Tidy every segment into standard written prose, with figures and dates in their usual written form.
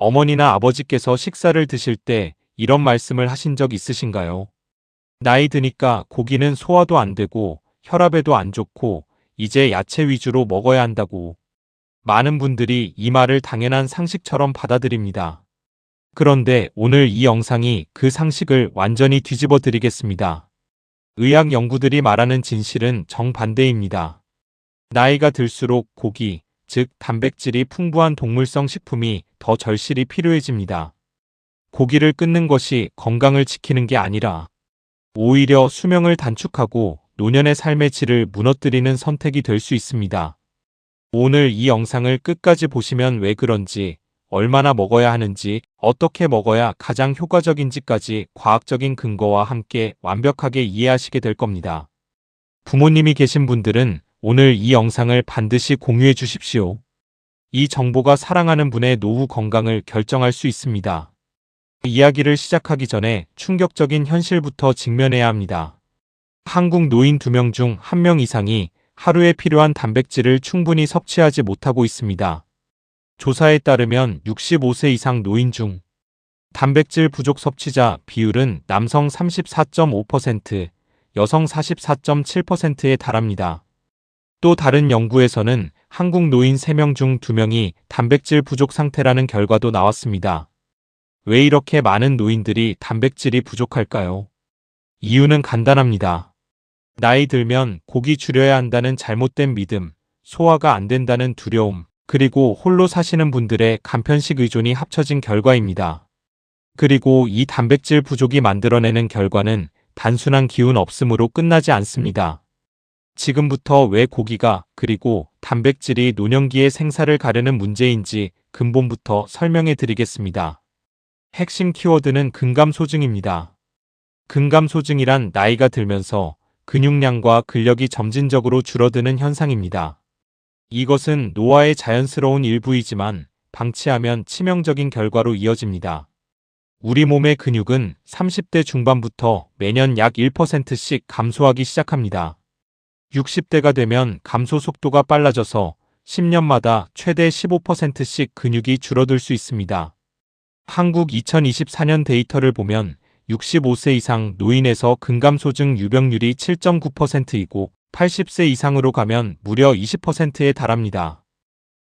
어머니나 아버지께서 식사를 드실 때 이런 말씀을 하신 적 있으신가요? 나이 드니까 고기는 소화도 안 되고 혈압에도 안 좋고 이제 야채 위주로 먹어야 한다고. 많은 분들이 이 말을 당연한 상식처럼 받아들입니다. 그런데 오늘 이 영상이 그 상식을 완전히 뒤집어 드리겠습니다. 의학 연구들이 말하는 진실은 정반대입니다. 나이가 들수록 고기, 즉 단백질이 풍부한 동물성 식품이 더 절실히 필요해집니다. 고기를 끊는 것이 건강을 지키는 게 아니라 오히려 수명을 단축하고 노년의 삶의 질을 무너뜨리는 선택이 될 수 있습니다. 오늘 이 영상을 끝까지 보시면 왜 그런지, 얼마나 먹어야 하는지, 어떻게 먹어야 가장 효과적인지까지 과학적인 근거와 함께 완벽하게 이해하시게 될 겁니다. 부모님이 계신 분들은 오늘 이 영상을 반드시 공유해 주십시오. 이 정보가 사랑하는 분의 노후 건강을 결정할 수 있습니다. 이야기를 시작하기 전에 충격적인 현실부터 직면해야 합니다. 한국 노인 2명 중 1명 이상이 하루에 필요한 단백질을 충분히 섭취하지 못하고 있습니다. 조사에 따르면 65세 이상 노인 중 단백질 부족 섭취자 비율은 남성 34.5%, 여성 44.7%에 달합니다. 또 다른 연구에서는 한국 노인 3명 중 2명이 단백질 부족 상태라는 결과도 나왔습니다. 왜 이렇게 많은 노인들이 단백질이 부족할까요? 이유는 간단합니다. 나이 들면 고기 줄여야 한다는 잘못된 믿음, 소화가 안 된다는 두려움, 그리고 홀로 사시는 분들의 간편식 의존이 합쳐진 결과입니다. 그리고 이 단백질 부족이 만들어내는 결과는 단순한 기운 없음으로 끝나지 않습니다. 지금부터 왜 고기가 그리고 단백질이 노년기의 생사를 가르는 문제인지 근본부터 설명해 드리겠습니다. 핵심 키워드는 근감소증입니다. 근감소증이란 나이가 들면서 근육량과 근력이 점진적으로 줄어드는 현상입니다. 이것은 노화의 자연스러운 일부이지만 방치하면 치명적인 결과로 이어집니다. 우리 몸의 근육은 30대 중반부터 매년 약 1%씩 감소하기 시작합니다. 60대가 되면 감소 속도가 빨라져서 10년마다 최대 15%씩 근육이 줄어들 수 있습니다. 한국 2024년 데이터를 보면 65세 이상 노인에서 근감소증 유병률이 7.9%이고 80세 이상으로 가면 무려 20%에 달합니다.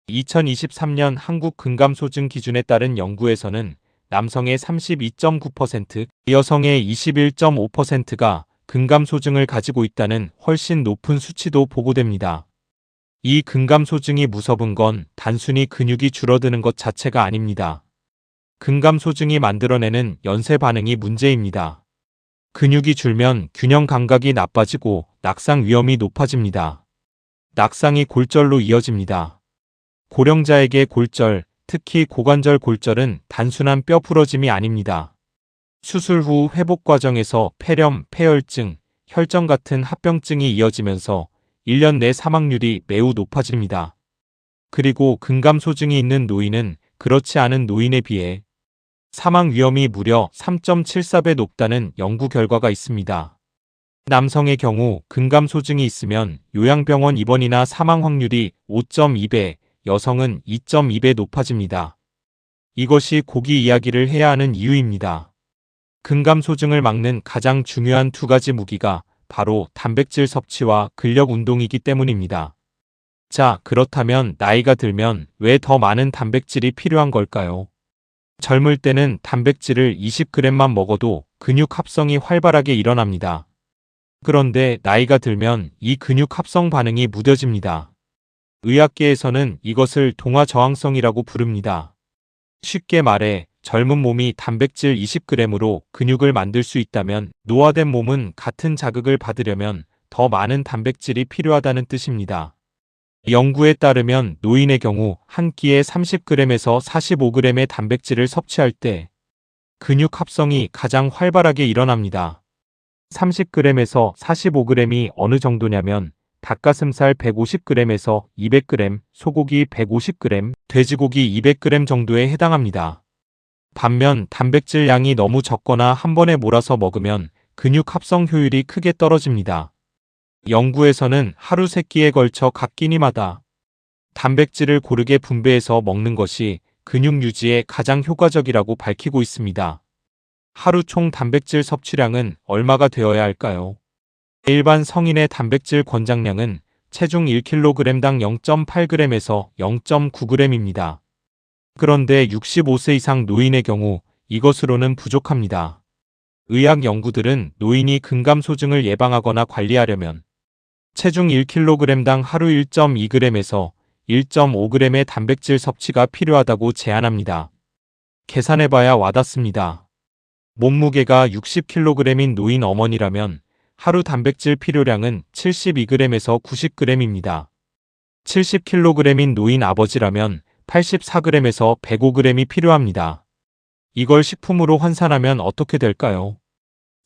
2023년 한국 근감소증 기준에 따른 연구에서는 남성의 32.9%, 여성의 21.5%가 근감소증을 가지고 있다는 훨씬 높은 수치도 보고됩니다. 이 근감소증이 무서운 건 단순히 근육이 줄어드는 것 자체가 아닙니다. 근감소증이 만들어내는 연쇄 반응이 문제입니다. 근육이 줄면 균형 감각이 나빠지고 낙상 위험이 높아집니다. 낙상이 골절로 이어집니다. 고령자에게 골절, 특히 고관절 골절은 단순한 뼈 부러짐이 아닙니다. 수술 후 회복 과정에서 폐렴, 폐혈증, 혈전 같은 합병증이 이어지면서 1년 내 사망률이 매우 높아집니다. 그리고 근감소증이 있는 노인은 그렇지 않은 노인에 비해 사망 위험이 무려 3.74배 높다는 연구 결과가 있습니다. 남성의 경우 근감소증이 있으면 요양병원 입원이나 사망 확률이 5.2배, 여성은 2.2배 높아집니다. 이것이 고기 이야기를 해야 하는 이유입니다. 근감소증을 막는 가장 중요한 2가지 무기가 바로 단백질 섭취와 근력 운동이기 때문입니다. 자, 그렇다면 나이가 들면 왜 더 많은 단백질이 필요한 걸까요? 젊을 때는 단백질을 20g만 먹어도 근육 합성이 활발하게 일어납니다. 그런데 나이가 들면 이 근육 합성 반응이 무뎌집니다. 의학계에서는 이것을 동화 저항성이라고 부릅니다. 쉽게 말해 젊은 몸이 단백질 20g으로 근육을 만들 수 있다면 노화된 몸은 같은 자극을 받으려면 더 많은 단백질이 필요하다는 뜻입니다. 연구에 따르면 노인의 경우 한 끼에 30g에서 45g의 단백질을 섭취할 때 근육 합성이 가장 활발하게 일어납니다. 30g에서 45g이 어느 정도냐면 닭가슴살 150g에서 200g, 소고기 150g, 돼지고기 200g 정도에 해당합니다. 반면 단백질 양이 너무 적거나 한 번에 몰아서 먹으면 근육 합성 효율이 크게 떨어집니다. 연구에서는 하루 3끼에 걸쳐 각 끼니마다 단백질을 고르게 분배해서 먹는 것이 근육 유지에 가장 효과적이라고 밝히고 있습니다. 하루 총 단백질 섭취량은 얼마가 되어야 할까요? 일반 성인의 단백질 권장량은 체중 1kg당 0.8g에서 0.9g입니다. 그런데 65세 이상 노인의 경우 이것으로는 부족합니다. 의학 연구들은 노인이 근감소증을 예방하거나 관리하려면 체중 1kg당 하루 1.2g에서 1.5g의 단백질 섭취가 필요하다고 제안합니다. 계산해봐야 와닿습니다. 몸무게가 60kg인 노인 어머니라면 하루 단백질 필요량은 72g에서 90g입니다. 70kg인 노인 아버지라면 84g에서 105g이 필요합니다. 이걸 식품으로 환산하면 어떻게 될까요?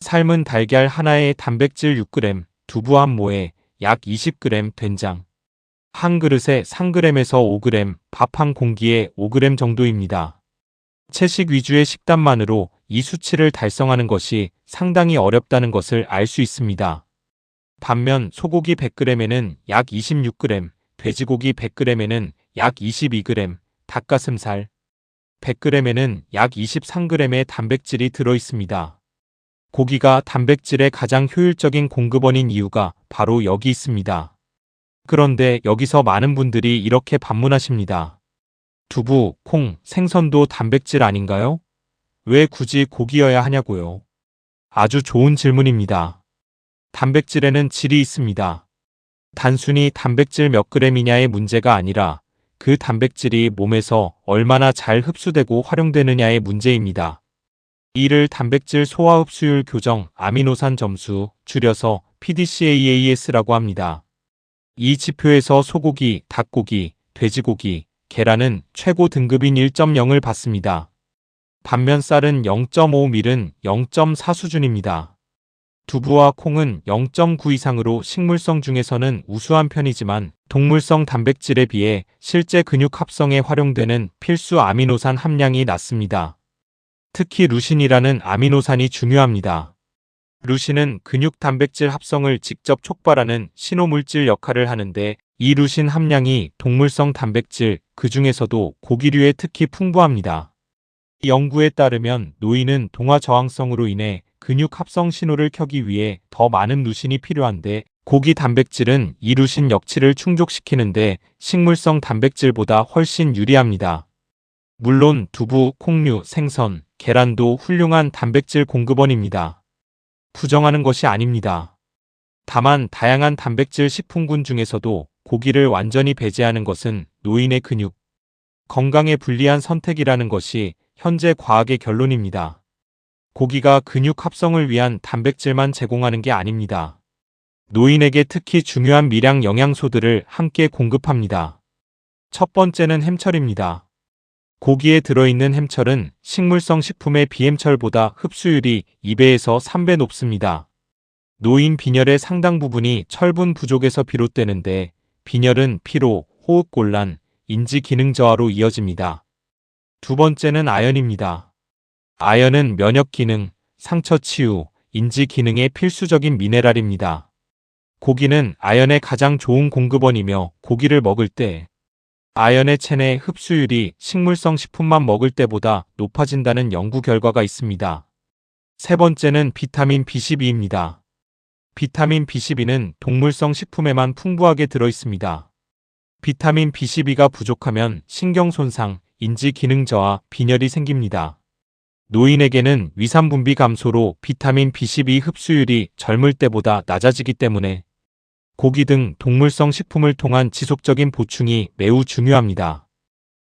삶은 달걀 하나에 단백질 6g, 두부 한 모에 약 20g, 된장 한 그릇에 3g에서 5g, 밥 한 공기에 5g 정도입니다. 채식 위주의 식단만으로 이 수치를 달성하는 것이 상당히 어렵다는 것을 알 수 있습니다. 반면 소고기 100g에는 약 26g, 돼지고기 100g에는 약 22g, 닭가슴살 100g에는 약 23g의 단백질이 들어 있습니다. 고기가 단백질의 가장 효율적인 공급원인 이유가 바로 여기 있습니다. 그런데 여기서 많은 분들이 이렇게 반문하십니다. 두부, 콩, 생선도 단백질 아닌가요? 왜 굳이 고기여야 하냐고요? 아주 좋은 질문입니다. 단백질에는 질이 있습니다. 단순히 단백질 몇 g이냐의 문제가 아니라 그 단백질이 몸에서 얼마나 잘 흡수되고 활용되느냐의 문제입니다. 이를 단백질 소화 흡수율 교정 아미노산 점수, 줄여서 PDCAAS라고 합니다. 이 지표에서 소고기, 닭고기, 돼지고기, 계란은 최고 등급인 1.0을 받습니다. 반면 쌀은 0.5, 밀은 0.4 수준입니다. 두부와 콩은 0.9 이상으로 식물성 중에서는 우수한 편이지만 동물성 단백질에 비해 실제 근육 합성에 활용되는 필수 아미노산 함량이 낮습니다. 특히 루신이라는 아미노산이 중요합니다. 루신은 근육 단백질 합성을 직접 촉발하는 신호물질 역할을 하는데 이 루신 함량이 동물성 단백질, 그 중에서도 고기류에 특히 풍부합니다. 이 연구에 따르면 노인은 동화 저항성으로 인해 근육 합성 신호를 켜기 위해 더 많은 루신이 필요한데 고기 단백질은 이 루신 역치를 충족시키는데 식물성 단백질보다 훨씬 유리합니다. 물론 두부, 콩류, 생선, 계란도 훌륭한 단백질 공급원입니다. 부정하는 것이 아닙니다. 다만 다양한 단백질 식품군 중에서도 고기를 완전히 배제하는 것은 노인의 근육 건강에 불리한 선택이라는 것이 현재 과학의 결론입니다. 고기가 근육 합성을 위한 단백질만 제공하는 게 아닙니다. 노인에게 특히 중요한 미량 영양소들을 함께 공급합니다. 첫 번째는 햄철입니다. 고기에 들어있는 햄철은 식물성 식품의 비햄철보다 흡수율이 2배에서 3배 높습니다. 노인 빈혈의 상당 부분이 철분 부족에서 비롯되는데 빈혈은 피로, 호흡곤란, 인지 기능 저하로 이어집니다. 두 번째는 아연입니다. 아연은 면역 기능, 상처 치유, 인지 기능의 필수적인 미네랄입니다. 고기는 아연의 가장 좋은 공급원이며 고기를 먹을 때 아연의 체내 흡수율이 식물성 식품만 먹을 때보다 높아진다는 연구 결과가 있습니다. 세 번째는 비타민 B12입니다. 비타민 B12는 동물성 식품에만 풍부하게 들어있습니다. 비타민 B12가 부족하면 신경 손상, 인지 기능 저하, 빈혈이 생깁니다. 노인에게는 위산 분비 감소로 비타민 B12 흡수율이 젊을 때보다 낮아지기 때문에 고기 등 동물성 식품을 통한 지속적인 보충이 매우 중요합니다.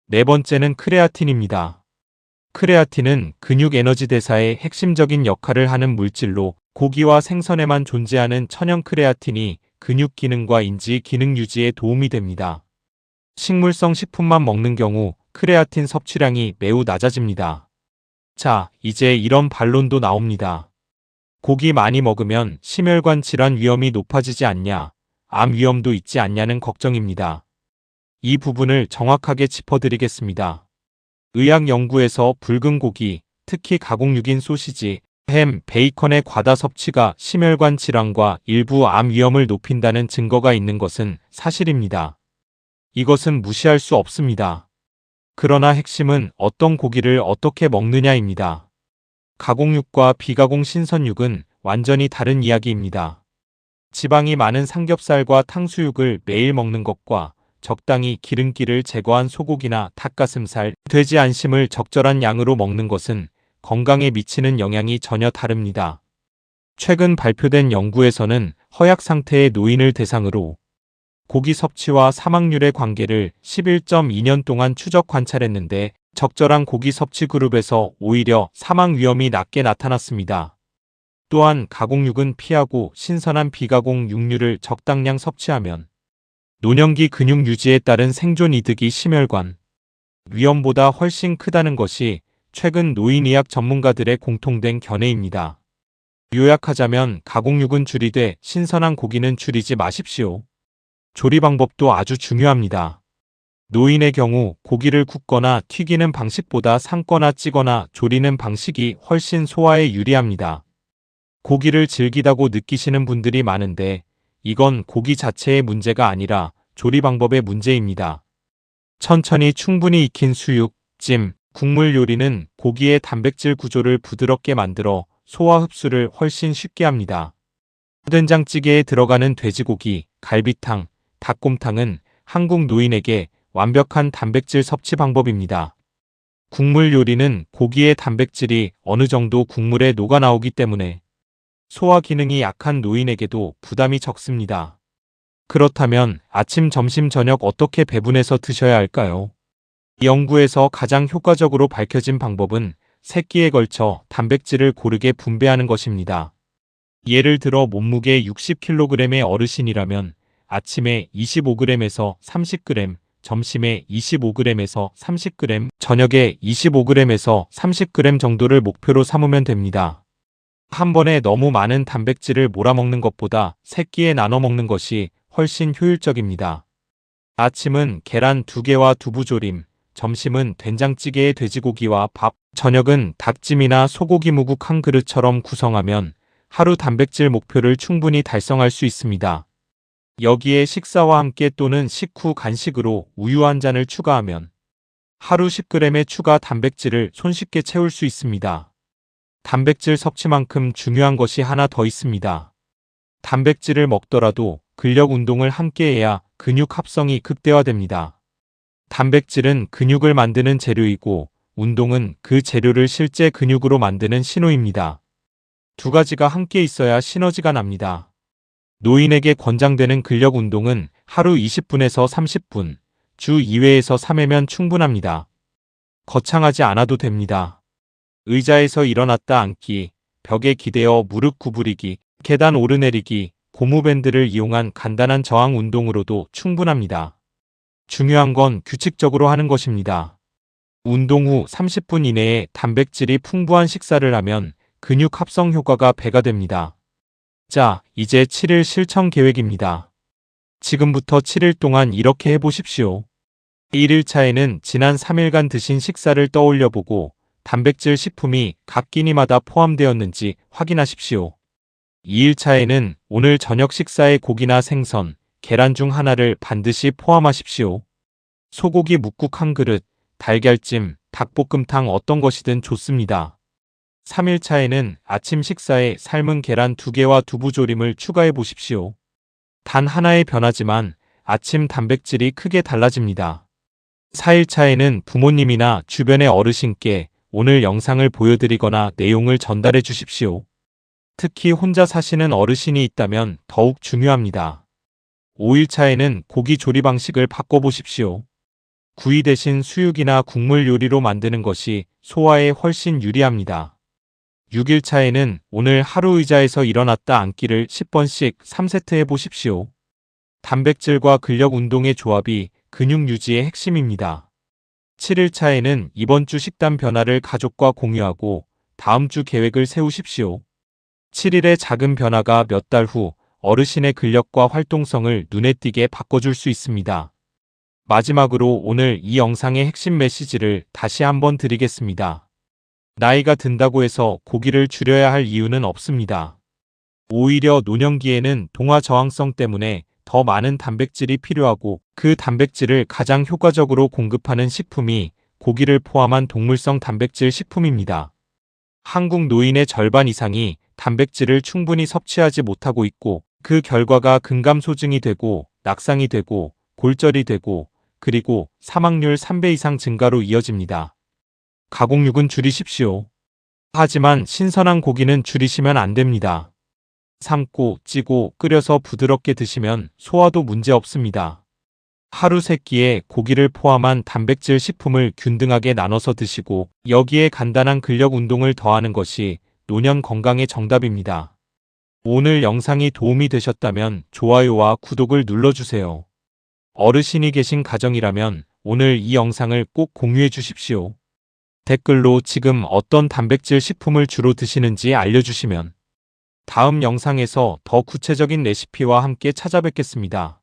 네 번째는 크레아틴입니다. 크레아틴은 근육 에너지 대사의 핵심적인 역할을 하는 물질로 고기와 생선에만 존재하는 천연 크레아틴이 근육 기능과 인지 기능 유지에 도움이 됩니다. 식물성 식품만 먹는 경우 크레아틴 섭취량이 매우 낮아집니다. 자, 이제 이런 반론도 나옵니다. 고기 많이 먹으면 심혈관 질환 위험이 높아지지 않냐, 암 위험도 있지 않냐는 걱정입니다. 이 부분을 정확하게 짚어드리겠습니다. 의학 연구에서 붉은 고기, 특히 가공육인 소시지, 햄, 베이컨의 과다 섭취가 심혈관 질환과 일부 암 위험을 높인다는 증거가 있는 것은 사실입니다. 이것은 무시할 수 없습니다. 그러나 핵심은 어떤 고기를 어떻게 먹느냐입니다. 가공육과 비가공 신선육은 완전히 다른 이야기입니다. 지방이 많은 삼겹살과 탕수육을 매일 먹는 것과 적당히 기름기를 제거한 소고기나 닭가슴살, 돼지 안심을 적절한 양으로 먹는 것은 건강에 미치는 영향이 전혀 다릅니다. 최근 발표된 연구에서는 허약 상태의 노인을 대상으로 고기 섭취와 사망률의 관계를 11.2년 동안 추적 관찰했는데 적절한 고기 섭취 그룹에서 오히려 사망 위험이 낮게 나타났습니다. 또한 가공육은 피하고 신선한 비가공 육류를 적당량 섭취하면 노년기 근육 유지에 따른 생존 이득이 심혈관 위험보다 훨씬 크다는 것이 최근 노인의학 전문가들의 공통된 견해입니다. 요약하자면 가공육은 줄이되 신선한 고기는 줄이지 마십시오. 조리 방법도 아주 중요합니다. 노인의 경우 고기를 굽거나 튀기는 방식보다 삶거나 찌거나 조리는 방식이 훨씬 소화에 유리합니다. 고기를 질기다고 느끼시는 분들이 많은데 이건 고기 자체의 문제가 아니라 조리 방법의 문제입니다. 천천히 충분히 익힌 수육, 찜, 국물 요리는 고기의 단백질 구조를 부드럽게 만들어 소화 흡수를 훨씬 쉽게 합니다. 된장찌개에 들어가는 돼지고기, 갈비탕, 닭곰탕은 한국 노인에게 완벽한 단백질 섭취 방법입니다. 국물 요리는 고기의 단백질이 어느 정도 국물에 녹아 나오기 때문에 소화 기능이 약한 노인에게도 부담이 적습니다. 그렇다면 아침, 점심, 저녁 어떻게 배분해서 드셔야 할까요? 이 연구에서 가장 효과적으로 밝혀진 방법은 세끼에 걸쳐 단백질을 고르게 분배하는 것입니다. 예를 들어 몸무게 60kg의 어르신이라면 아침에 25g에서 30g, 점심에 25g에서 30g, 저녁에 25g에서 30g 정도를 목표로 삼으면 됩니다. 한 번에 너무 많은 단백질을 몰아먹는 것보다 세끼에 나눠 먹는 것이 훨씬 효율적입니다. 아침은 계란 2개와 두부조림, 점심은 된장찌개에 돼지고기와 밥, 저녁은 닭찜이나 소고기 무국 1그릇처럼 구성하면 하루 단백질 목표를 충분히 달성할 수 있습니다. 여기에 식사와 함께 또는 식후 간식으로 우유 한 잔을 추가하면 하루 10g의 추가 단백질을 손쉽게 채울 수 있습니다. 단백질 섭취만큼 중요한 것이 하나 더 있습니다. 단백질을 먹더라도 근력 운동을 함께 해야 근육 합성이 극대화됩니다. 단백질은 근육을 만드는 재료이고 운동은 그 재료를 실제 근육으로 만드는 신호입니다. 두 가지가 함께 있어야 시너지가 납니다. 노인에게 권장되는 근력 운동은 하루 20분에서 30분, 주 2회에서 3회면 충분합니다. 거창하지 않아도 됩니다. 의자에서 일어났다 앉기, 벽에 기대어 무릎 구부리기, 계단 오르내리기, 고무밴드를 이용한 간단한 저항 운동으로도 충분합니다. 중요한 건 규칙적으로 하는 것입니다. 운동 후 30분 이내에 단백질이 풍부한 식사를 하면 근육 합성 효과가 배가 됩니다. 자, 이제 7일 실천 계획입니다. 지금부터 7일 동안 이렇게 해보십시오. 1일차에는 지난 3일간 드신 식사를 떠올려보고 단백질 식품이 각 끼니마다 포함되었는지 확인하십시오. 2일차에는 오늘 저녁 식사에 고기나 생선, 계란 중 하나를 반드시 포함하십시오. 소고기 뭇국 1그릇, 달걀찜, 닭볶음탕 어떤 것이든 좋습니다. 3일차에는 아침 식사에 삶은 계란 2개와 두부조림을 추가해 보십시오. 단 하나의 변화지만 아침 단백질이 크게 달라집니다. 4일차에는 부모님이나 주변의 어르신께 오늘 영상을 보여드리거나 내용을 전달해 주십시오. 특히 혼자 사시는 어르신이 있다면 더욱 중요합니다. 5일차에는 고기 조리 방식을 바꿔보십시오. 구이 대신 수육이나 국물 요리로 만드는 것이 소화에 훨씬 유리합니다. 6일차에는 오늘 하루 의자에서 일어났다 앉기를 10번씩 3세트 해보십시오. 단백질과 근력 운동의 조합이 근육 유지의 핵심입니다. 7일차에는 이번 주 식단 변화를 가족과 공유하고 다음 주 계획을 세우십시오. 7일의 작은 변화가 몇 달 후 어르신의 근력과 활동성을 눈에 띄게 바꿔줄 수 있습니다. 마지막으로 오늘 이 영상의 핵심 메시지를 다시 한번 드리겠습니다. 나이가 든다고 해서 고기를 줄여야 할 이유는 없습니다. 오히려 노년기에는 동화 저항성 때문에 더 많은 단백질이 필요하고 그 단백질을 가장 효과적으로 공급하는 식품이 고기를 포함한 동물성 단백질 식품입니다. 한국 노인의 절반 이상이 단백질을 충분히 섭취하지 못하고 있고 그 결과가 근감소증이 되고 낙상이 되고 골절이 되고 그리고 사망률 3배 이상 증가로 이어집니다. 가공육은 줄이십시오. 하지만 신선한 고기는 줄이시면 안 됩니다. 삶고 찌고 끓여서 부드럽게 드시면 소화도 문제 없습니다. 하루 3끼에 고기를 포함한 단백질 식품을 균등하게 나눠서 드시고 여기에 간단한 근력 운동을 더하는 것이 노년 건강의 정답입니다. 오늘 영상이 도움이 되셨다면 좋아요와 구독을 눌러주세요. 어르신이 계신 가정이라면 오늘 이 영상을 꼭 공유해 주십시오. 댓글로 지금 어떤 단백질 식품을 주로 드시는지 알려주시면 다음 영상에서 더 구체적인 레시피와 함께 찾아뵙겠습니다.